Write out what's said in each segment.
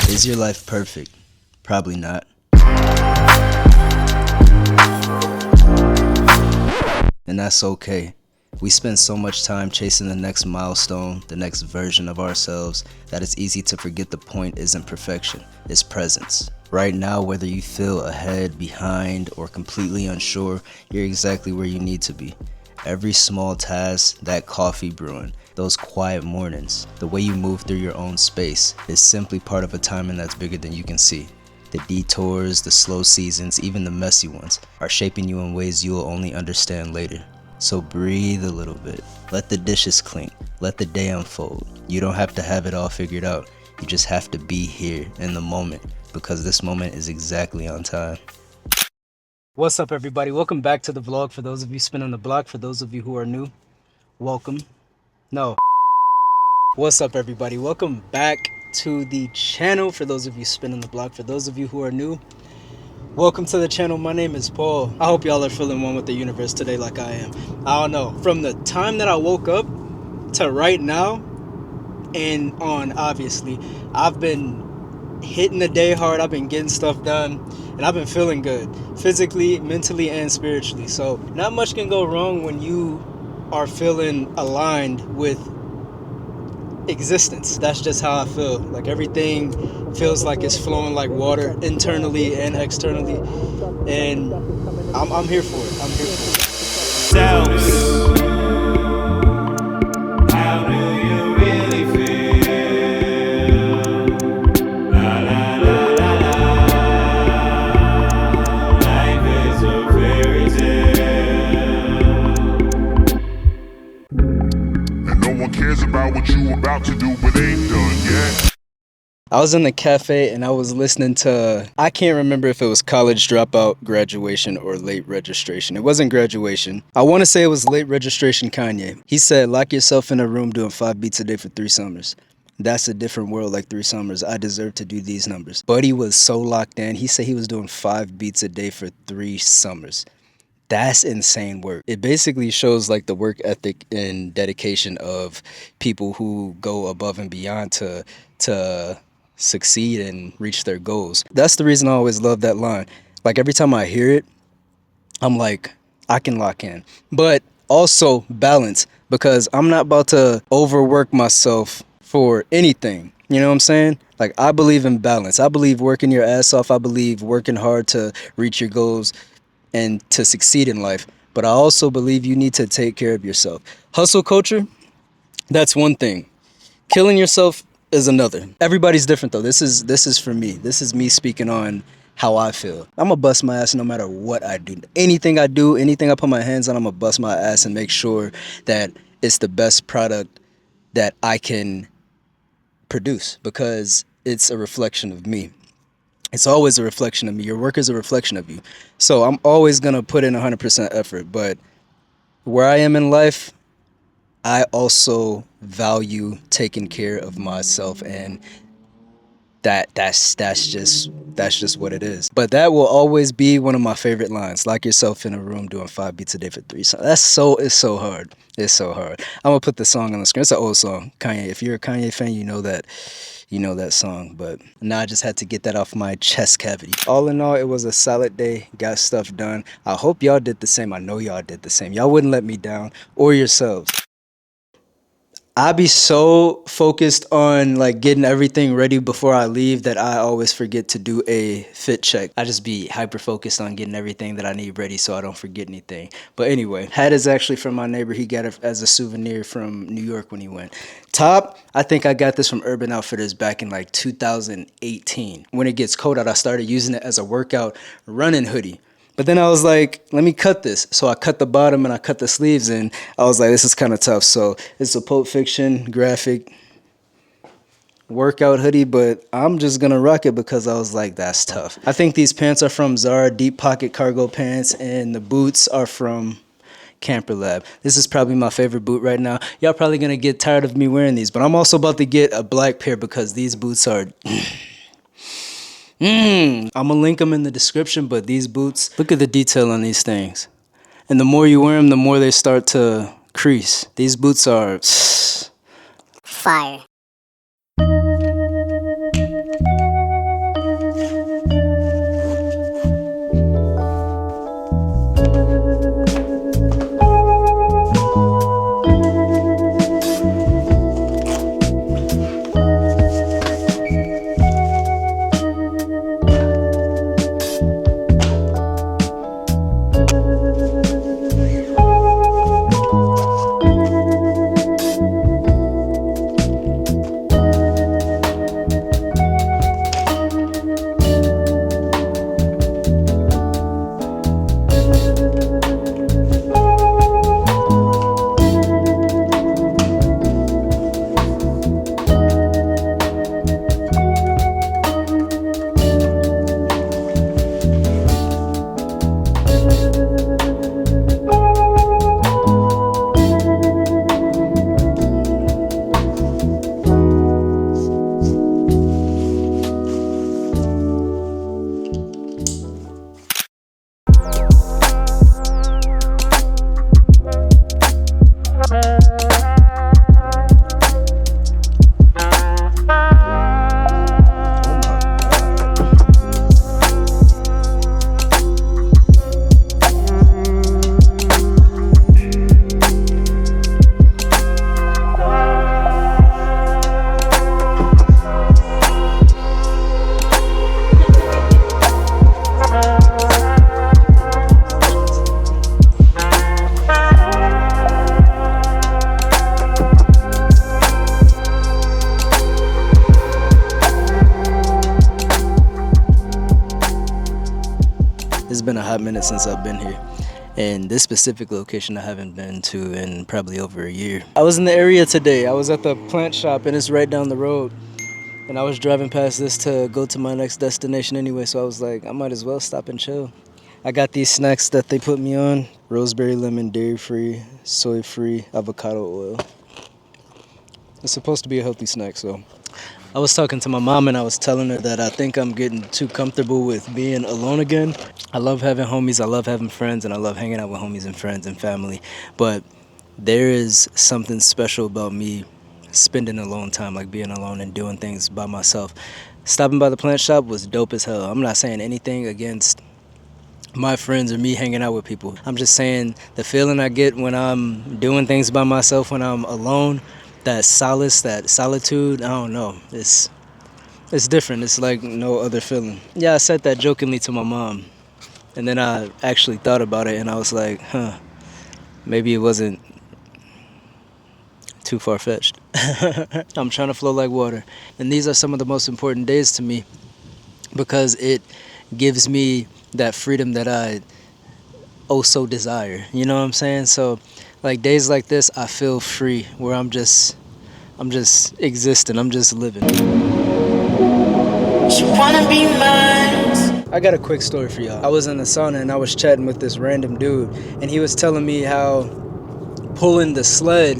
Is your life perfect? Probably not. And that's okay. We spend so much time chasing the next milestone, the next version of ourselves, that it's easy to forget the point isn't perfection, it's presence. Right now, whether you feel ahead, behind, or completely unsure, you're exactly where you need to be. Every small task, that coffee brewing, those quiet mornings, the way you move through your own space is simply part of a timing that's bigger than you can see. The detours, the slow seasons, even the messy ones, are shaping you in ways you will only understand later. So breathe a little bit. Let the dishes clink. Let the day unfold. You don't have to have it all figured out. You just have to be here in the moment, because this moment is exactly on time. What's up, everybody? Welcome back to the vlog. For those of you spinning the block, for those of you who are new, welcome. No. What's up, everybody? Welcome back to the channel. For those of you spinning the block, for those of you who are new, welcome to the channel. My name is Paul. I hope y'all are feeling one with the universe today like I am. I don't know. From the time that I woke up to right now, and on, obviously, I've been hitting the day hard. I've been getting stuff done, and I've been feeling good physically, mentally, and spiritually. So not much can go wrong when you are feeling aligned with existence. That's just how I feel. Like everything feels like it's flowing like water, internally and externally, and I'm here for it. I'm here for it. Selves. How do you really feel? La la la la la. Life is a fairy tale. And no one cares about what you about to do, but ain't done yet. I was in the cafe and I was listening to, I can't remember if it was college dropout, graduation, or late registration. It wasn't graduation. I want to say it was late registration Kanye. He said, lock yourself in a room doing 5 beats a day for 3 summers. That's a different world like 3 summers. I deserve to do these numbers. Buddy was so locked in. He said he was doing 5 beats a day for 3 summers. That's insane work. It basically shows like the work ethic and dedication of people who go above and beyond to succeed and reach their goals. That's the reason I always love that line. Like every time I hear it, I'm like, I can lock in. But also balance, because I'm not about to overwork myself for anything. You know what I'm saying? Like, I believe in balance. I believe working your ass off. I believe working hard to reach your goals and to succeed in life. But I also believe you need to take care of yourself. Hustle culture, that's one thing. Killing yourself is another. Everybody's different though. This is for me. This is me speaking on how I feel. I'm gonna bust my ass no matter what I do. Anything I do, anything I put my hands on, I'm gonna bust my ass and make sure that it's the best product that I can produce, because it's a reflection of me. It's always a reflection of me. Your work is a reflection of you. So I'm always gonna put in 100% effort. But where I am in life, I also value taking care of myself, and that's just what it is. But that will always be one of my favorite lines. Lock yourself in a room doing 5 beats a day for 3. So it's so hard. It's so hard. I'm gonna put the song on the screen. It's an old song. Kanye. If you're a Kanye fan, you know that song. But now I just had to get that off my chest cavity. All in all, it was a solid day. Got stuff done. I hope y'all did the same. I know y'all did the same. Y'all wouldn't let me down, or yourselves. I be so focused on like getting everything ready before I leave that I always forget to do a fit check. I just be hyper focused on getting everything that I need ready so I don't forget anything. But anyway, hat is actually from my neighbor. He got it as a souvenir from New York when he went. Top, I think I got this from Urban Outfitters back in like 2018. When it gets cold out, I started using it as a workout running hoodie. But then I was like, let me cut this. So I cut the bottom and I cut the sleeves, and I was like, this is kind of tough. So it's a Pulp Fiction graphic workout hoodie, but I'm just gonna rock it because I was like, that's tough. I think these pants are from Zara, deep pocket cargo pants, and the boots are from Camper Lab. This is probably my favorite boot right now. Y'all probably gonna get tired of me wearing these, but I'm also about to get a black pair because these boots are I'm gonna link them in the description, but these boots, look at the detail on these things. And the more you wear them, the more they start to crease. These boots are fire. been a hot minute since I've been here. And this specific location I haven't been to in probably over a year. I was in the area today. I was at the plant shop and it's right down the road. And I was driving past this to go to my next destination anyway, so I was like, I might as well stop and chill. I got these snacks that they put me on: rosemary lemon, dairy-free, soy-free, avocado oil. It's supposed to be a healthy snack, so. I was talking to my mom and I was telling her that I think I'm getting too comfortable with being alone again. I love having homies, I love having friends, and I love hanging out with homies and friends and family. But there is something special about me spending alone time, like being alone and doing things by myself. Stopping by the plant shop was dope as hell. I'm not saying anything against my friends or me hanging out with people. I'm just saying the feeling I get when I'm doing things by myself, when I'm alone, that solace, that solitude, I don't know. It's different. It's like no other feeling. Yeah, I said that jokingly to my mom. And then I actually thought about it and I was like, maybe it wasn't too far-fetched. I'm trying to flow like water. And these are some of the most important days to me because it gives me that freedom that I oh so desire. You know what I'm saying? So like days like this, I feel free, where I'm just existing. I'm just living. You wanna be mine? I got a quick story for y'all. I was in the sauna and I was chatting with this random dude, and he was telling me how pulling the sled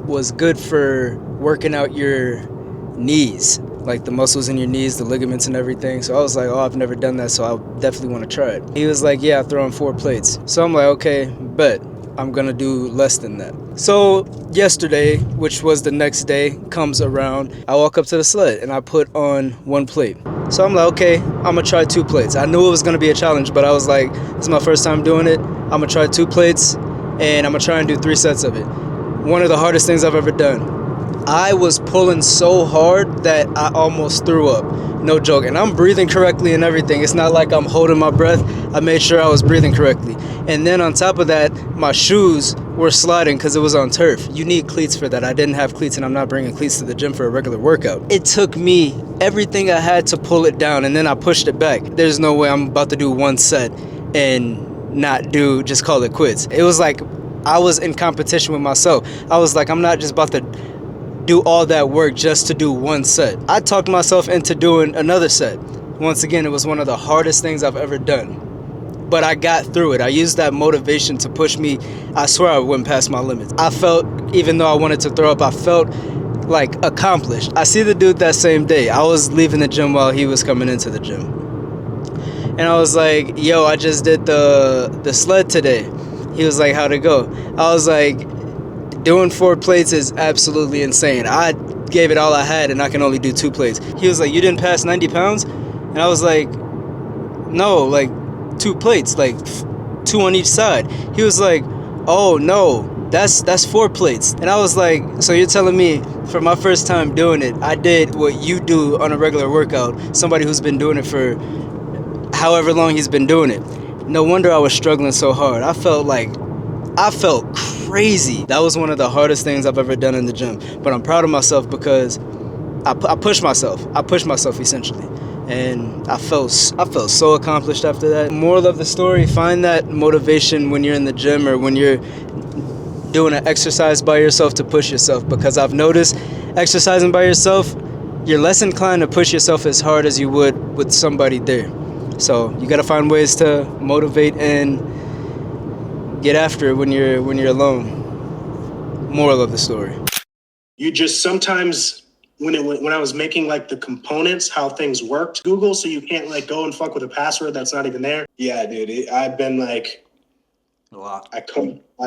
was good for working out your knees, like the muscles in your knees, the ligaments and everything. So I was like, oh, I've never done that, so I definitely want to try it. He was like, yeah, throw in 4 plates. So I'm like, okay, bet. I'm gonna do less than that. So yesterday, which was the next day, comes around. I walk up to the sled and I put on 1 plate. So I'm like, okay, I'm gonna try 2 plates. I knew it was gonna be a challenge, but I was like, this is my first time doing it. I'm gonna try 2 plates and I'm gonna try and do 3 sets of it. One of the hardest things I've ever done. I was pulling so hard that I almost threw up. No joke. And I'm breathing correctly and everything. It's not like I'm holding my breath. I made sure I was breathing correctly. And then on top of that, my shoes were sliding because it was on turf. You need cleats for that. I didn't have cleats and I'm not bringing cleats to the gym for a regular workout. It took me everything I had to pull it down, and then I pushed it back. There's no way I'm about to do 1 set and not just call it quits. It was like I was in competition with myself. I was like, I'm not just about to do all that work just to do 1 set. I talked myself into doing another set. Once again, it was one of the hardest things I've ever done. But I got through it. I used that motivation to push me. I swear I went past my limits. I felt, even though I wanted to throw up, I felt like accomplished. I see the dude that same day. I was leaving the gym while he was coming into the gym. And I was like, yo, I just did the sled today. He was like, how'd it go? I was like, doing 4 plates is absolutely insane. I gave it all I had and I can only do 2 plates. He was like, you didn't pass 90 pounds? And I was like, no, like 2 plates, like 2 on each side. He was like, oh no, that's 4 plates. And I was like, so you're telling me for my first time doing it, I did what you do on a regular workout, somebody who's been doing it for however long he's been doing it. No wonder I was struggling so hard. I felt crazy. That was one of the hardest things I've ever done in the gym. But I'm proud of myself because I pushed myself. I pushed myself essentially. And I felt so accomplished after that. Moral of the story, find that motivation when you're in the gym or when you're doing an exercise by yourself to push yourself. Because I've noticed exercising by yourself, you're less inclined to push yourself as hard as you would with somebody there. So you gotta find ways to motivate and get after it when you're alone. Moral of the story. You just sometimes when I was making like the components, how things worked, Google, so you can't like go and fuck with a password that's not even there. Yeah, dude, I've been like a lot. I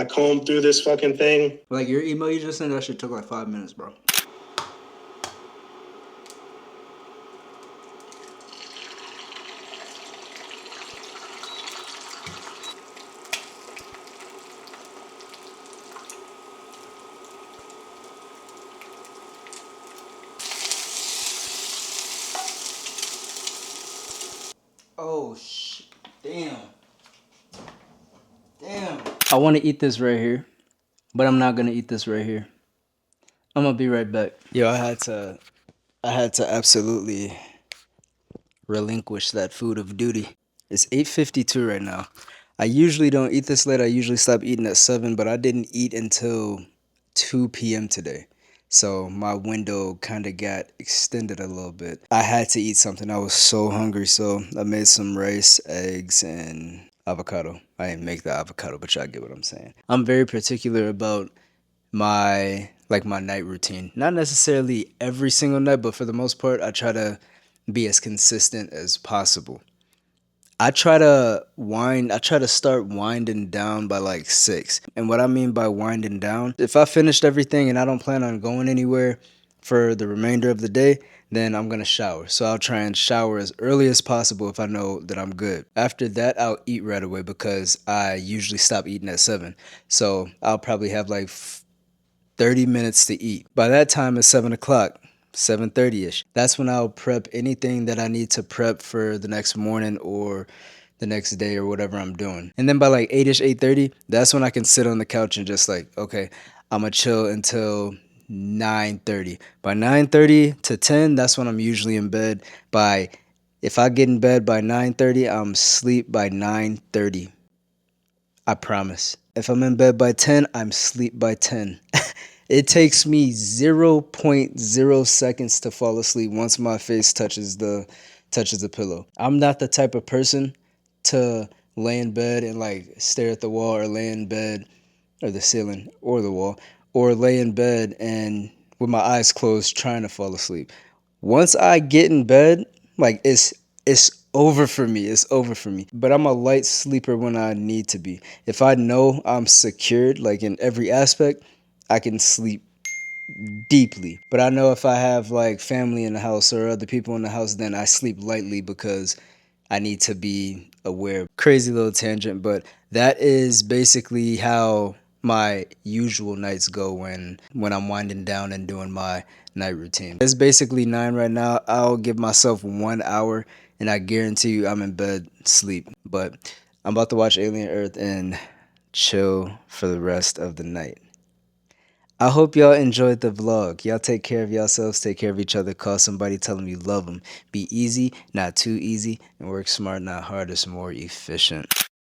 combed through this fucking thing. Like your email you just sent, that shit took like 5 minutes, bro. Oh, damn. I want to eat this right here, but I'm not going to eat this right here. I'm going to be right back. Yo, I had to absolutely relinquish that food of duty. It's 8:52 right now. I usually don't eat this late. I usually stop eating at 7, but I didn't eat until 2 p.m. today. So my window kind of got extended a little bit. I had to eat something. I was so hungry, so I made some rice, eggs, and avocado. I didn't make the avocado, but y'all get what I'm saying. I'm very particular about my night routine. Not necessarily every single night, but for the most part, I try to be as consistent as possible. I try to start winding down by like 6. And what I mean by winding down, if I finished everything and I don't plan on going anywhere for the remainder of the day, then I'm gonna shower. So I'll try and shower as early as possible if I know that I'm good. After that, I'll eat right away because I usually stop eating at 7. So I'll probably have like 30 minutes to eat. By that time, it's 7 o'clock. 7:30ish. That's when I'll prep anything that I need to prep for the next morning or the next day or whatever I'm doing. And then by like 8ish, 8:30, that's when I can sit on the couch and just like, okay, I'm gonna chill until 9:30. By 9:30 to 10, that's when I'm usually in bed. If I get in bed by 9:30, I'm asleep by 9:30. I promise. If I'm in bed by 10, I'm sleep by 10. It takes me zero point 0.0 seconds to fall asleep once my face touches the pillow. I'm not the type of person to lay in bed and like stare at the wall or lay in bed or the ceiling or the wall or lay in bed and with my eyes closed trying to fall asleep. Once I get in bed, like it's over for me. It's over for me. But I'm a light sleeper when I need to be. If I know I'm secured like in every aspect, I can sleep deeply. But I know if I have like family in the house or other people in the house, then I sleep lightly because I need to be aware. Crazy little tangent, but that is basically how my usual nights go when I'm winding down and doing my night routine. It's basically 9 right now. I'll give myself 1 hour and I guarantee you I'm in bed sleep. But I'm about to watch Alien Earth and chill for the rest of the night. I hope y'all enjoyed the vlog. Y'all take care of yourselves, take care of each other, call somebody, tell them you love them. Be easy, not too easy, and work smart, not hard, it's more efficient.